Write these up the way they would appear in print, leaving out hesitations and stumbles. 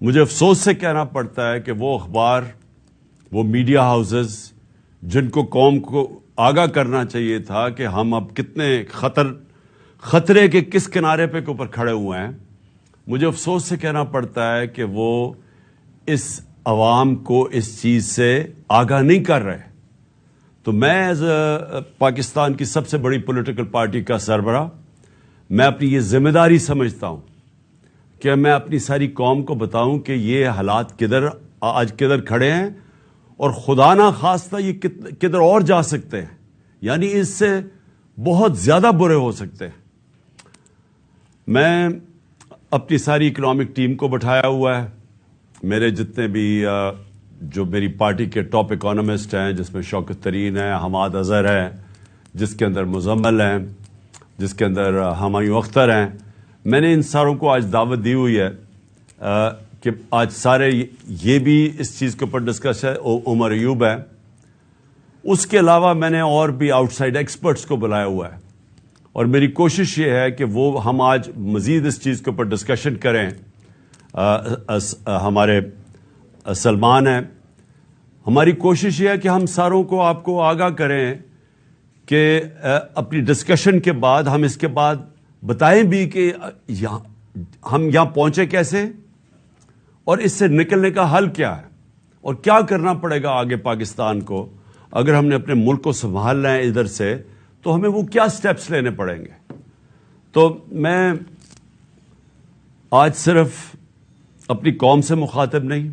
مجھے افسوس سے کہنا پڑتا ہے کہ وہ اخبار، وہ میڈیا ہاؤسز جن کو قوم کو آگاہ کرنا چاہیے تھا کہ ہم اب کتنے خطرے کے کس کنارے پہ اوپر کھڑے ہوئے ہیں، مجھے افسوس سے کہنا پڑتا ہے کہ وہ اس عوام کو اس چیز سے آگاہ نہیں کر رہے۔ تو میں ایز پاکستان کی سب سے بڑی پولیٹیکل پارٹی کا سربراہ، میں اپنی یہ ذمہ داری سمجھتا ہوں کہ میں اپنی ساری قوم کو بتاؤں کہ یہ حالات کدھر کھڑے ہیں اور خدا نہ خواستہ یہ کدھر اور جا سکتے ہیں، یعنی اس سے بہت زیادہ برے ہو سکتے ہیں۔ میں اپنی ساری اکنامک ٹیم کو بٹھایا ہوا ہے، میرے جتنے بھی جو میری پارٹی کے ٹاپ اکانومسٹ ہیں، جس میں شوکت ترین ہیں، حماد اظہر ہے، جس کے اندر مزمل ہیں، جس کے اندر ہمایوں اختر ہیں، میں نے ان ساروں کو آج دعوت دی ہوئی ہے کہ آج سارے یہ بھی اس چیز کے اوپر ڈسکس ہے۔ عمر ایوب ہے، اس کے علاوہ میں نے اور بھی آؤٹ سائڈ ایکسپرٹس کو بلایا ہوا ہے، اور میری کوشش یہ ہے کہ وہ ہم آج مزید اس چیز کے اوپر ڈسکشن کریں۔ ہمارے سلمان ہیں، ہماری کوشش یہ ہے کہ ہم ساروں کو آپ کو آگاہ کریں کہ اپنی ڈسکشن کے بعد ہم اس کے بعد بتائیں بھی کہ ہم یہاں پہنچے کیسے اور اس سے نکلنے کا حل کیا ہے اور کیا کرنا پڑے گا آگے پاکستان کو۔ اگر ہم نے اپنے ملک کو سنبھالنا ہے ادھر سے تو ہمیں وہ کیا سٹیپس لینے پڑیں گے۔ تو میں آج صرف اپنی قوم سے مخاطب نہیں،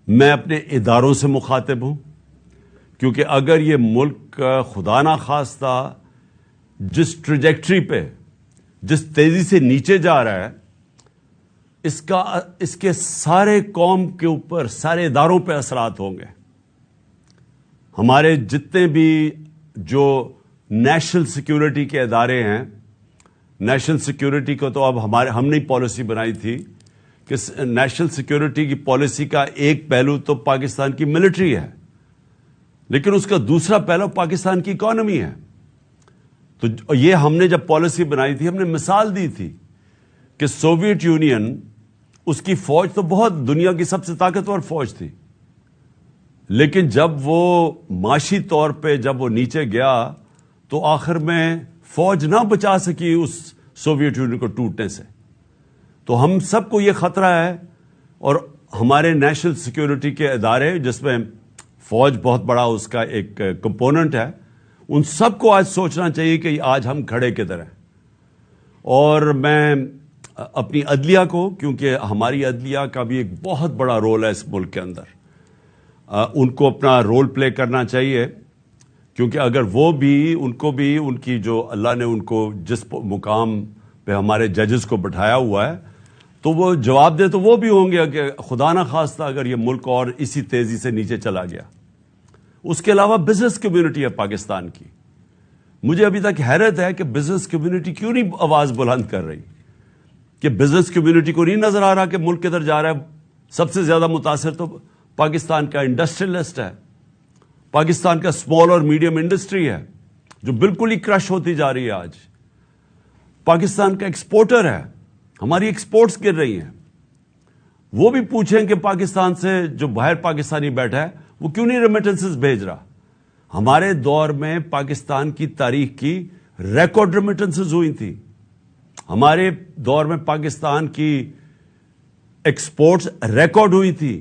میں اپنے اداروں سے مخاطب ہوں، کیونکہ اگر یہ ملک خدا نہ خواستہ جس ٹریجیکٹری پہ، جس تیزی سے نیچے جا رہا ہے، اس کے سارے قوم کے اوپر، سارے اداروں پہ اثرات ہوں گے۔ ہمارے جتنے بھی جو نیشنل سیکیورٹی کے ادارے ہیں، نیشنل سیکیورٹی کو تو اب ہم نے پالیسی بنائی تھی کہ نیشنل سیکیورٹی کی پالیسی کا ایک پہلو تو پاکستان کی ملٹری ہے، لیکن اس کا دوسرا پہلو پاکستان کی اکانومی ہے۔ تو یہ ہم نے جب پالیسی بنائی تھی، ہم نے مثال دی تھی کہ سوویت یونین، اس کی فوج تو بہت دنیا کی سب سے طاقتور فوج تھی، لیکن جب وہ معاشی طور پہ جب وہ نیچے گیا تو آخر میں فوج نہ بچا سکی اس سوویت یونین کو ٹوٹنے سے۔ تو ہم سب کو یہ خطرہ ہے، اور ہمارے نیشنل سیکیورٹی کے ادارے جس میں فوج بہت بڑا اس کا ایک کمپوننٹ ہے، ان سب کو آج سوچنا چاہیے کہ آج ہم کھڑے کدھر ہیں۔ اور میں اپنی عدلیہ کو، کیونکہ ہماری عدلیہ کا بھی ایک بہت بڑا رول ہے اس ملک کے اندر، ان کو اپنا رول پلے کرنا چاہیے، کیونکہ اگر وہ بھی، ان کو بھی ان کی جو اللہ نے ان کو جس مقام پہ ہمارے ججز کو بٹھایا ہوا ہے، تو وہ جواب دے تو وہ بھی ہوں گے کہ خدا نہ خواستہ اگر یہ ملک اور اسی تیزی سے نیچے چلا گیا۔ اس کے علاوہ بزنس کمیونٹی ہے پاکستان کی، مجھے ابھی تک حیرت ہے کہ بزنس کمیونٹی کیوں نہیں آواز بلند کر رہی، کہ بزنس کمیونٹی کو نہیں نظر آ رہا کہ ملک کدھر جا رہا ہے۔ سب سے زیادہ متاثر تو پاکستان کا انڈسٹریلسٹ ہے، پاکستان کا اسمال اور میڈیم انڈسٹری ہے جو بالکل ہی کرش ہوتی جا رہی ہے۔ آج پاکستان کا ایکسپورٹر ہے، ہماری ایکسپورٹس گر رہی ہیں۔ وہ بھی پوچھیں کہ پاکستان سے جو باہر پاکستانی بیٹھا ہے وہ کیوں نہیں ریمیٹنسز بھیج رہا۔ ہمارے دور میں پاکستان کی تاریخ کی ریکارڈ ریمیٹنسز ہوئی تھی، ہمارے دور میں پاکستان کی ایکسپورٹس ریکارڈ ہوئی تھی،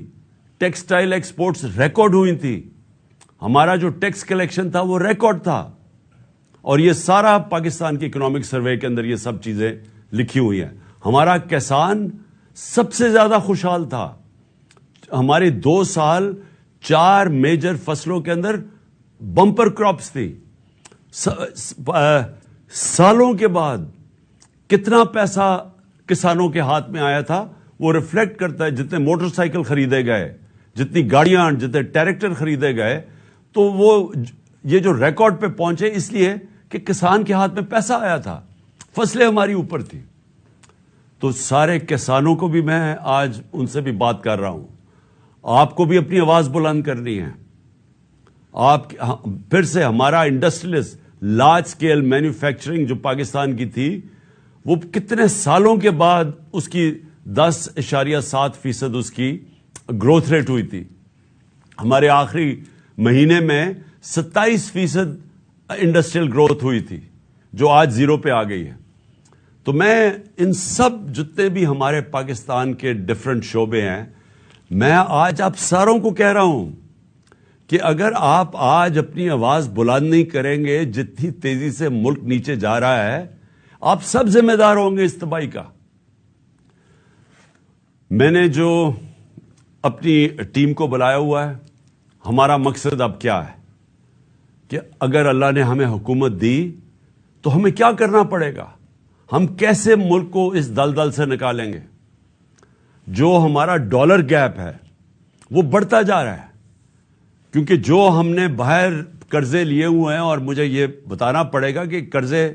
ٹیکسٹائل ایکسپورٹس ریکارڈ ہوئی تھی، ہمارا جو ٹیکس کلیکشن تھا وہ ریکارڈ تھا، اور یہ سارا پاکستان کی اکنامک سروے کے اندر یہ سب چیزیں لکھی ہوئی ہیں۔ ہمارا کسان سب سے زیادہ خوشحال تھا، ہمارے 2 سال 4 میجر فصلوں کے اندر بمپر کراپس تھی۔ سالوں کے بعد کتنا پیسہ کسانوں کے ہاتھ میں آیا تھا وہ ریفلیکٹ کرتا ہے، جتنے موٹر سائیکل خریدے گئے، جتنی گاڑیاں، جتنے ٹریکٹر خریدے گئے، تو وہ یہ جو ریکارڈ پہ پہنچے اس لیے کہ کسان کے ہاتھ میں پیسہ آیا تھا، فصلیں ہماری اوپر تھی۔ تو سارے کسانوں کو بھی میں آج ان سے بھی بات کر رہا ہوں، آپ کو بھی اپنی آواز بلند کرنی ہے۔ آپ پھر سے ہمارا انڈسٹریلسٹ لارج سکیل مینوفیکچرنگ جو پاکستان کی تھی، وہ کتنے سالوں کے بعد اس کی 10.7% اس کی گروتھ ریٹ ہوئی تھی. ہمارے آخری مہینے میں 27% انڈسٹریل گروتھ ہوئی تھی جو آج 0 پہ آ گئی ہے. تو میں ان سب جتنے بھی ہمارے پاکستان کے ڈفرنٹ شعبے ہیں، میں آج آپ ساروں کو کہہ رہا ہوں کہ اگر آپ آج اپنی آواز بلند نہیں کریں گے، جتنی تیزی سے ملک نیچے جا رہا ہے، آپ سب ذمہ دار ہوں گے اس تباہی کا. میں نے جو اپنی ٹیم کو بلایا ہوا ہے، ہمارا مقصد اب کیا ہے کہ اگر اللہ نے ہمیں حکومت دی تو ہمیں کیا کرنا پڑے گا، ہم کیسے ملک کو اس دلدل سے نکالیں گے. جو ہمارا ڈالر گیپ ہے وہ بڑھتا جا رہا ہے، کیونکہ جو ہم نے باہر قرضے لیے ہوئے ہیں، اور مجھے یہ بتانا پڑے گا کہ قرضے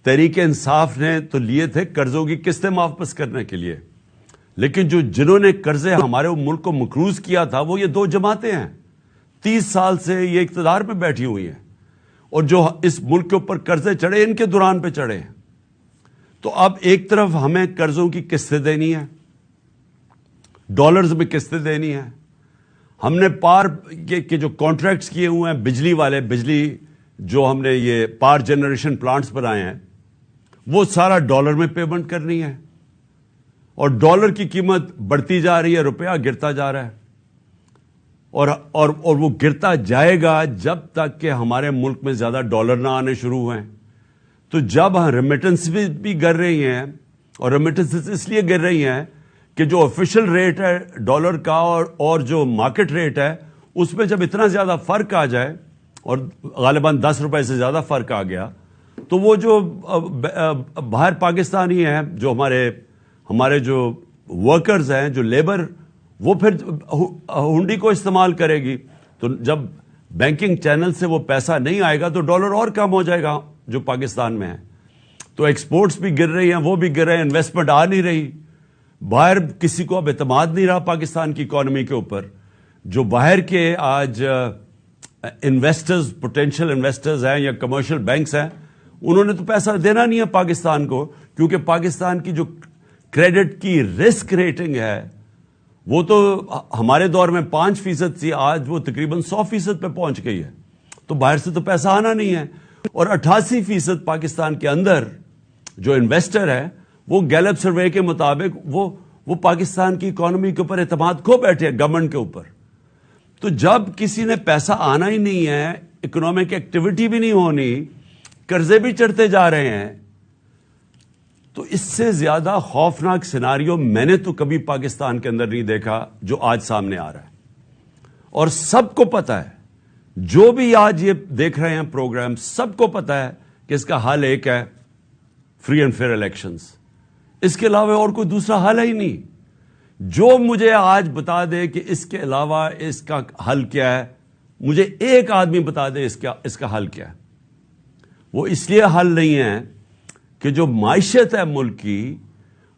تحریک انصاف نے تو لیے تھے قرضوں کی قسطیں واپس کرنے کے لیے، لیکن جنہوں نے قرضے ہمارے ملک کو مقروض کیا تھا وہ یہ 2 جماعتیں ہیں. 30 سال سے یہ اقتدار پہ بیٹھی ہوئی ہیں، اور جو اس ملک کے اوپر قرضے چڑھے ان کے دوران پہ چڑھے ہیں. تو اب ایک طرف ہمیں قرضوں کی قسطیں دینی ہے، ڈالرز میں قسطیں دینی ہے. ہم نے پار کے جو کانٹریکٹس کیے ہوئے ہیں بجلی والے، بجلی جو ہم نے یہ پار جنریشن پلانٹس بنائے ہیں، وہ سارا ڈالر میں پیمنٹ کرنی ہے. اور ڈالر کی قیمت بڑھتی جا رہی ہے، روپیہ گرتا جا رہا ہے. اور وہ گرتا جائے گا جب تک کہ ہمارے ملک میں زیادہ ڈالر نہ آنے شروع ہوئے. تو جب ریمیٹنس بھی گر رہی ہیں، اور ریمیٹنس اس لیے گر رہی ہیں کہ جو آفیشیل ریٹ ہے ڈالر کا اور جو مارکیٹ ریٹ ہے اس میں جب اتنا زیادہ فرق آ جائے، اور غالباً 10 روپے سے زیادہ فرق آ گیا، تو وہ جو باہر پاکستانی ہیں، جو ہمارے جو ورکرز ہیں، جو لیبر، وہ پھر ہنڈی کو استعمال کرے گی. تو جب بینکنگ چینل سے وہ پیسہ نہیں آئے گا تو ڈالر اور کم ہو جائے گا جو پاکستان میں ہے. تو ایکسپورٹس بھی گر رہی ہیں، وہ بھی گر رہے ہیں، انویسٹمنٹ آ نہیں رہی. باہر کسی کو اب اعتماد نہیں رہا پاکستان کی اکانومی کے اوپر. جو باہر کے آج انویسٹرز، پوٹینشیل انویسٹرز ہیں یا کمرشل بینکس ہیں، انہوں نے تو پیسہ دینا نہیں ہے پاکستان کو، کیونکہ پاکستان کی جو کریڈٹ کی رسک ریٹنگ ہے وہ تو ہمارے دور میں 5% تھی، آج وہ تقریباً 100% پہ پہنچ گئی ہے. تو باہر سے تو پیسہ آنا نہیں ہے. اور 88% پاکستان کے اندر جو انویسٹر ہے وہ گیلپ سروے کے مطابق وہ پاکستان کی اکانومی کے اوپر اعتماد کھو بیٹھے ہیں، گورنمنٹ کے اوپر. تو جب کسی نے پیسہ آنا ہی نہیں ہے، اکنامک ایکٹیویٹی بھی نہیں ہونی، قرضے بھی چڑھتے جا رہے ہیں، تو اس سے زیادہ خوفناک سیناریو میں نے تو کبھی پاکستان کے اندر نہیں دیکھا جو آج سامنے آ رہا ہے. اور سب کو پتا ہے، جو بھی آج یہ دیکھ رہے ہیں پروگرام، سب کو پتا ہے کہ اس کا حل ایک ہے، فری اینڈ فیئر الیکشنز. اس کے علاوہ اور کوئی دوسرا حل ہی نہیں. جو مجھے آج بتا دے کہ اس کے علاوہ اس کا حل کیا ہے، مجھے ایک آدمی بتا دے اس کا حل کیا ہے. وہ اس لیے حل نہیں ہے کہ جو معیشت ہے ملک کی،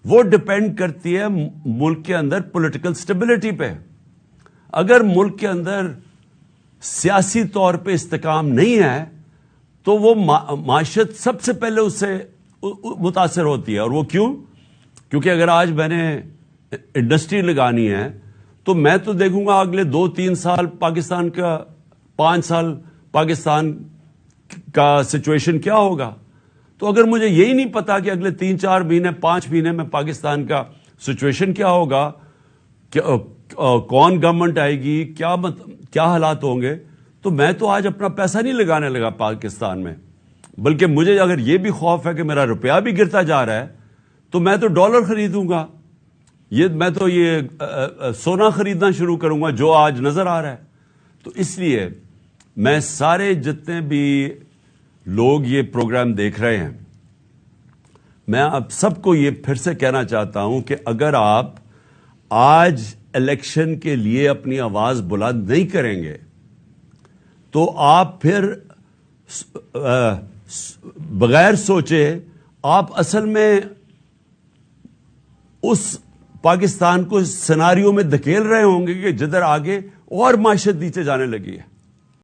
وہ ڈپینڈ کرتی ہے ملک کے اندر پولیٹیکل سٹیبلٹی پہ. اگر ملک کے اندر سیاسی طور پہ استحکام نہیں ہے تو وہ معیشت سب سے پہلے اس سے متاثر ہوتی ہے. اور وہ کیوں؟ کیونکہ اگر آج میں نے انڈسٹری لگانی ہے تو میں تو دیکھوں گا اگلے 2-3 سال پاکستان کا، 5 سال پاکستان کا سچویشن کیا ہوگا. تو اگر مجھے یہی نہیں پتا کہ اگلے 3-4 مہینے، 5 مہینے میں پاکستان کا سچویشن کیا ہوگا، کون گورنمنٹ آئے گی، کیا حالات ہوں گے، تو میں تو آج اپنا پیسہ نہیں لگانے لگا پاکستان میں. بلکہ مجھے اگر یہ بھی خوف ہے کہ میرا روپیہ بھی گرتا جا رہا ہے تو میں تو ڈالر خریدوں گا، میں تو یہ سونا خریدنا شروع کروں گا جو آج نظر آ رہا ہے. تو اس لیے میں سارے جتنے بھی لوگ یہ پروگرام دیکھ رہے ہیں، میں اب سب کو یہ پھر سے کہنا چاہتا ہوں کہ اگر آپ آج الیکشن کے لیے اپنی آواز بلند نہیں کریں گے تو آپ پھر بغیر سوچے آپ اصل میں اس پاکستان کو سیناریو میں دھکیل رہے ہوں گے کہ جدھر آگے اور معیشت نیچے جانے لگی ہے.